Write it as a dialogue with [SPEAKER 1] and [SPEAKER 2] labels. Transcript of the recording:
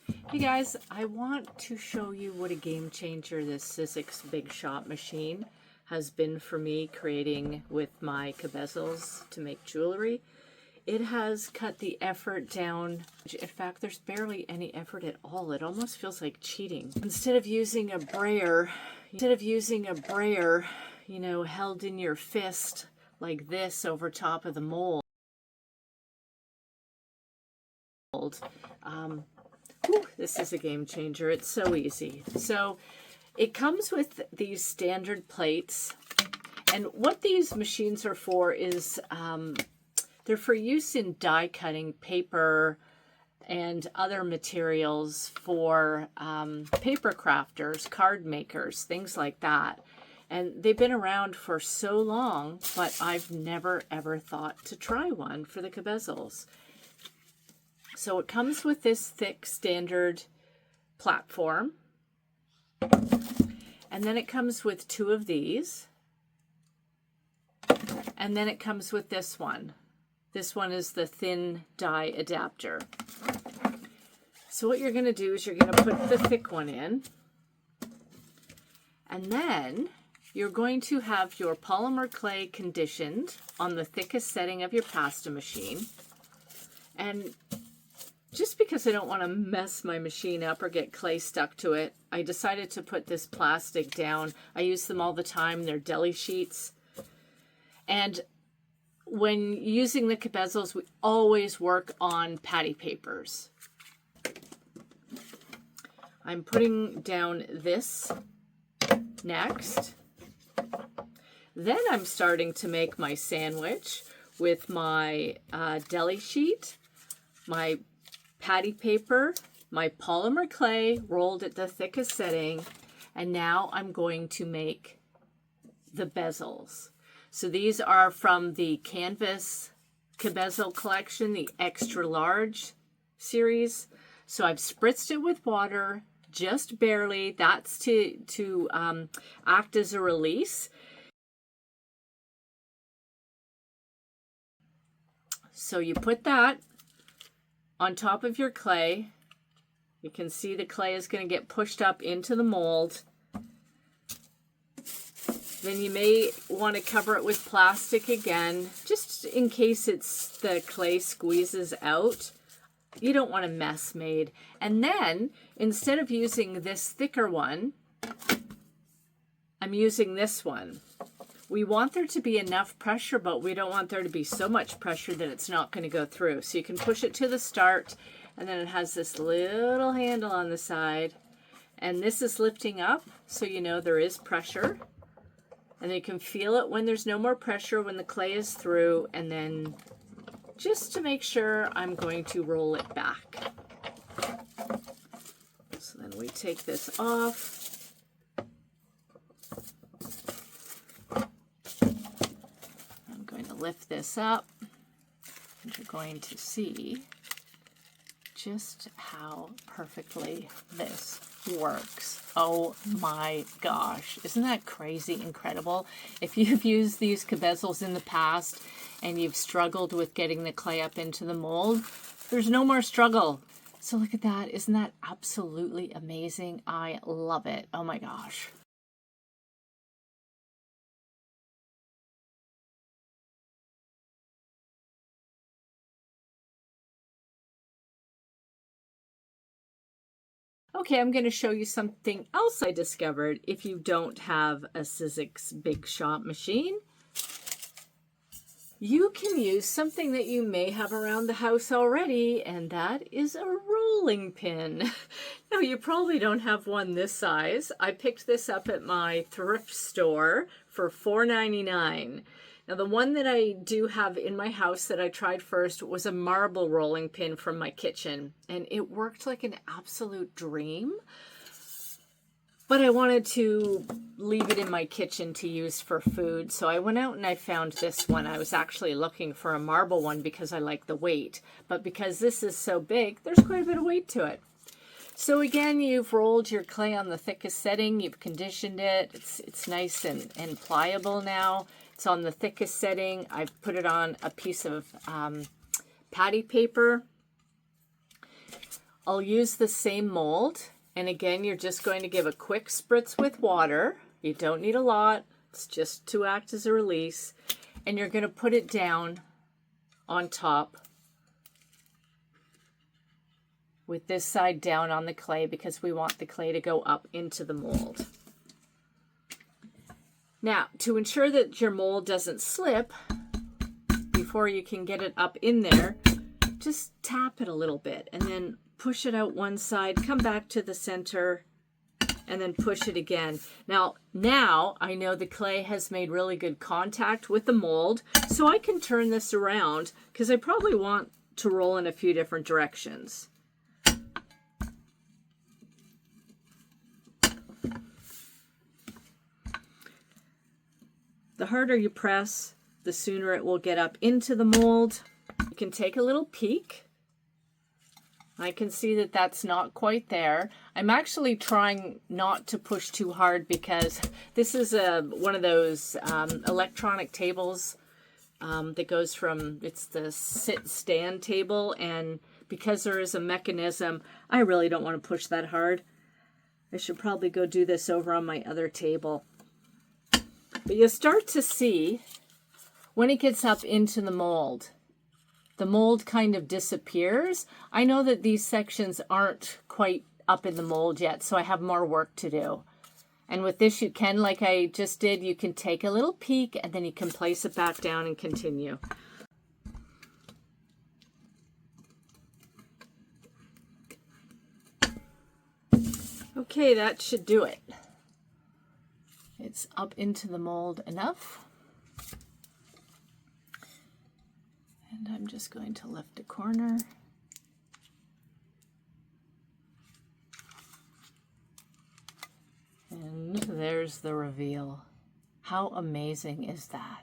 [SPEAKER 1] Hey guys, I want to show you what a game changer this Sizzix Big Shot machine has been for me creating with my CaBezels to make jewelry. It has cut the effort down. In fact, there's barely any effort at all. It almost feels like cheating. Instead of using a brayer, you know, held in your fist like this over top of the mold, this is a game changer. It's so easy. So it comes with these standard plates, and what these machines are for is they're for use in die cutting paper and other materials for paper crafters, card makers, things like that. And they've been around for so long, but I've never ever thought to try one for the CaBezels. So it comes with this thick standard platform, and then it comes with two of these, and then it comes with this one. This one is the thin die adapter. So what you're going to do is you're going to put the thick one in, and then you're going to have your polymer clay conditioned on the thickest setting of your pasta machine. And just because I don't want to mess my machine up or get clay stuck to it, I decided to put this plastic down. I use them all the time. They're deli sheets. And when using the CaBezels, we always work on patty papers. I'm putting down this next. Then I'm starting to make my sandwich with my deli sheet, my patty paper, my polymer clay rolled at the thickest setting, and now I'm going to make the bezels. So these are from the Canvas CaBezel collection, the extra large series. So I've spritzed it with water, just barely. That's to act as a release. So you put that on top of your clay. You can see the clay is going to get pushed up into the mold. Then you may want to cover it with plastic again, just in case the clay squeezes out. You don't want a mess made. And then, instead of using this thicker one, I'm using this one. We want there to be enough pressure, but we don't want there to be so much pressure that it's not going to go through. So you can push it to the start, and then it has this little handle on the side. And this is lifting up, so you know there is pressure. And you can feel it when there's no more pressure, when the clay is through. And then just to make sure, I'm going to roll it back. So then we take this off. Lift this up, and you're going to see just how perfectly this works. Oh my gosh, isn't that crazy incredible? If you've used these CaBezels in the past and you've struggled with getting the clay up into the mold, there's no more struggle. So look at that. Isn't that absolutely amazing? I love it. Oh my gosh. Okay, I'm going to show you something else I discovered if you don't have a Sizzix Big Shot machine. You can use something that you may have around the house already, and that is a rolling pin. Now, you probably don't have one this size. I picked this up at my thrift store for $4.99. Now, the one that I do have in my house that I tried first was a marble rolling pin from my kitchen, and it worked like an absolute dream. But I wanted to leave it in my kitchen to use for food, so I went out and I found this one. I was actually looking for a marble one because I like the weight, but because this is so big, there's quite a bit of weight to it. So again, you've rolled your clay on the thickest setting, you've conditioned it, it's nice and pliable now. It's on the thickest setting. I've put it on a piece of patty paper. I'll use the same mold. And again, you're just going to give a quick spritz with water. You don't need a lot. It's just to act as a release. And you're going to put it down on top with this side down on the clay because we want the clay to go up into the mold. Now, to ensure that your mold doesn't slip before you can get it up in there, just tap it a little bit and then push it out one side, come back to the center, and then push it again. Now I know the clay has made really good contact with the mold, so I can turn this around because I probably want to roll in a few different directions. The harder you press, the sooner it will get up into the mold. You can take a little peek. I can see that that's not quite there. I'm actually trying not to push too hard because this is one of those electronic tables that goes from, it's the sit-stand table, and because there is a mechanism, I really don't want to push that hard. I should probably go do this over on my other table. But you'll start to see when it gets up into the mold kind of disappears. I know that these sections aren't quite up in the mold yet, so I have more work to do. And with this, you can, like I just did, you can take a little peek and then you can place it back down and continue. Okay, that should do it. It's up into the mold enough. And I'm just going to lift a corner. And there's the reveal. How amazing is that?